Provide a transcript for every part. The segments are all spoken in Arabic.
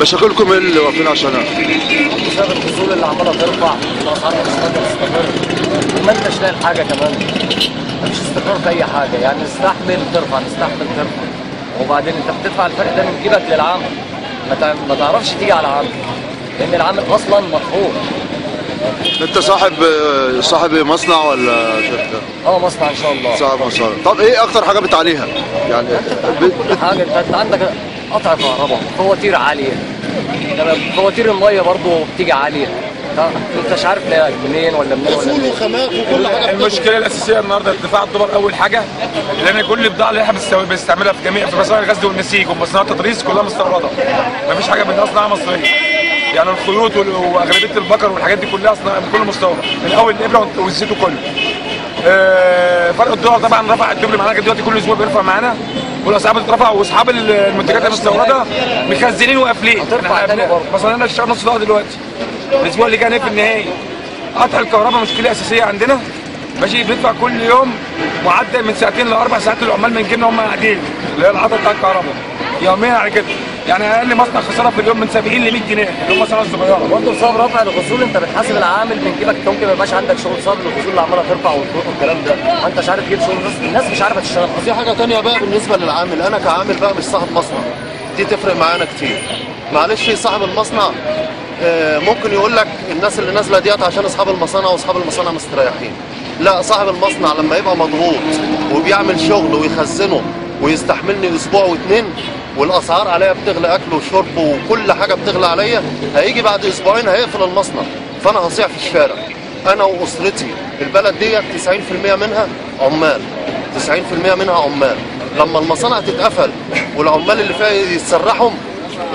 مشاكلكم ايه اللي واقفين عشانها؟ بسبب الفصول اللي عماله ترفع، الاسعار مش قادره تستقر، وما انتش لاقي الحاجه كمان. مفيش استقرار في اي حاجه، يعني نستحمل ترفع نستحمل ترفع، وبعدين انت بتدفع الفرق ده من جيبك للعامل، ما تعرفش تيجي على عامل، لان العامل اصلا مدفوع. انت صاحب مصنع ولا شركه؟ مصنع ان شاء الله. صاحب مصنع. طب ايه اكتر حاجه بتعانيها؟ يعني كل حاجه، انت عندك قطع كهرباء، فواتير عاليه، فواتير الميه برضه بتيجي عاليه، انت مش عارف لا منين ولا منين ولا منين. وخامات وكل حاجه. المشكله الاساسيه النهارده ارتفاع الدولار اول حاجه، لان كل البضاعه اللي احنا بنستعملها في مصانع الغزل والنسيج ومصنعات التطريز كلها مستورده، مفيش حاجه بنصنعها مصريه. يعني الخيوط واغلبيه البقر والحاجات دي كلها اصلا كله مستورد، من اول الابره والزيت وكله. فرق الدولار طبعا رفع الدبل معانا دلوقتي، كل اسبوع بيرفع معانا والاسعار بترفع، واصحاب المنتجات المستورده مخزنين وقافلين. مصانعنا اشتغل نص ساعه دلوقتي، الاسبوع اللي جاي هنقفل النهائي. قطع الكهرباء مشكله اساسيه عندنا، ماشي. بندفع كل يوم معدل من ساعتين ل4 ساعات للعمال من جيبنا، هم قاعدين اللي هي العطل بتاع الكهرباء يوميا على كده. يعني اقل مصنع خساره في اليوم من 70 ل 100 جنيه اللي هم مصانع صغيره. برضه بسبب رفع الفصول انت بتحاسب العامل من جيبك، انت ممكن ما يبقاش عندك شغل بسبب الفصول اللي عماله ترفع والخطوط والكلام ده، ما انتش عارف تجيب شغل، الناس مش عارفه تشتغل. في حاجه ثانيه بقى بالنسبه للعامل، انا كعامل بقى مش صاحب مصنع، دي تفرق معانا كتير. معلش صاحب المصنع ممكن يقول لك الناس اللي نازله ديت عشان اصحاب المصانع واصحاب المصانع مستريحين. لا، صاحب المصنع لما يبقى مضغوط وبيعمل شغل ويخزنه ويستحملني اسبوع واتنين والاسعار عليا بتغلى، اكل وشرب وكل حاجه بتغلى عليا، هيجي بعد اسبوعين هيقفل المصنع، فانا هصيع في الشارع انا واسرتي. البلد ديت 90% منها عمال، 90% منها عمال. لما المصانع تتقفل والعمال اللي فيها يتسرحوا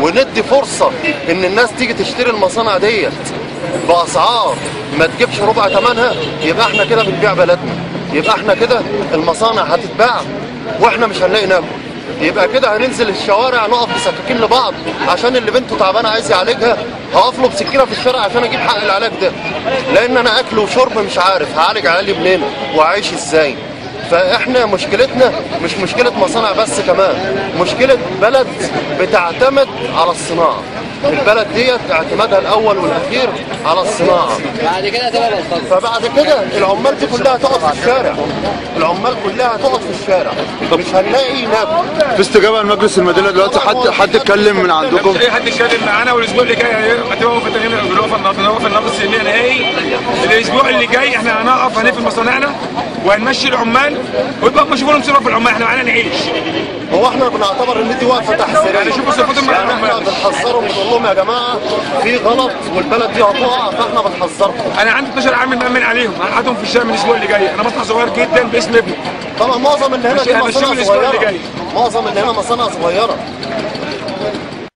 وندي فرصه ان الناس تيجي تشتري المصانع ديت باسعار ما تجيبش ربع ثمنها، يبقى احنا كده بنبيع بلدنا، يبقى احنا كده المصانع هتتباع واحنا مش هنلاقي ناكل، يبقى كده هننزل الشوارع نقف بسكاكين لبعض عشان اللي بنته تعبانه عايز يعالجها، هقف له بسكينه في الشارع عشان اجيب حق العلاج ده، لان انا اكل وشرب مش عارف هعالج عيالي منين واعيش ازاي. فاحنا مشكلتنا مش مشكله مصانع بس، كمان مشكله بلد بتعتمد على الصناعه. البلد ديت اعتمادها الاول والاخير على الصناعه، بعد كده تبقى الخلق. فبعد كده العمال دي كلها تقعد في الشارع، العمال كلها تقعد في الشارع، مش هنلاقي ناكل. في استجابه لمجلس المدينه دلوقتي؟ حد اتكلم من عندكم؟ مش اي حد يتكلم معانا، والاسبوع اللي جاي هتبقى وقفه تغيير الوقفه النهارده السنيه نهائي. الاسبوع اللي جاي احنا هنقف هنقفل مصانعنا وهنمشي العمال ويبقى يشوفوا لهم صرف العمال، احنا معانا نعيش. هو احنا بنعتبر ان دي وقفه تحذيريه، يعني شوفوا صرفتهم يعني احنا بنحذرهم بنقول لهم يا جماعه في غلط والبلد دي هتقع، فاحنا بنحذركم. انا عندي 12 عامل مأمن عليهم، هنقعدهم في الشارع من الاسبوع اللي جاي. انا مصنع صغير جدا باسم ابني. طبعا معظم اللي هنا دي مصانع الاسبوع اللي صغيره، جاي معظم اللي هنا مصانع صغيره.